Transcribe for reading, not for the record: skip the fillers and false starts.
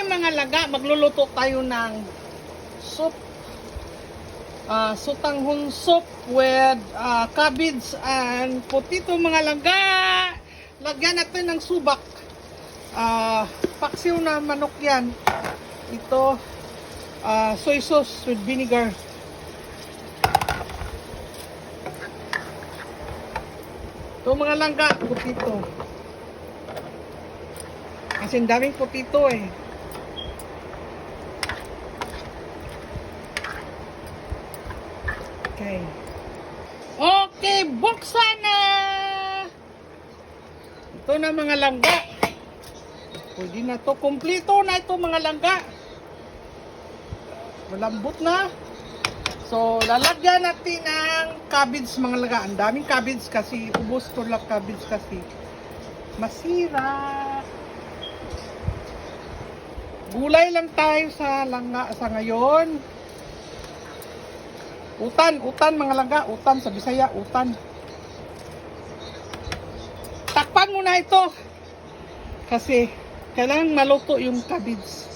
Okay, mga laga, magluluto tayo ng soup. Sutanghon soup with cabbage and potato, mga laga. Lagyan natin ng subak. Paksiw na manok yan. Ito, soy sauce with vinegar. Ito, mga langga, potato. Kasi daming potato eh. Okay. Okay, buksan na! Ito na, mga langga. Pwede na to. Kompleto na ito, mga langga. Malambot na. So, lalagyan natin ng cabbage, mga langga. Ang daming cabbage kasi. Ubos ko lang cabbage kasi. Masira. Gulay lang tayo sa langga sa ngayon. Utan, mga langga. Utan sa Bisaya, utan. Takpan mo na ito. Kasi kailangan maluto yung cabbage.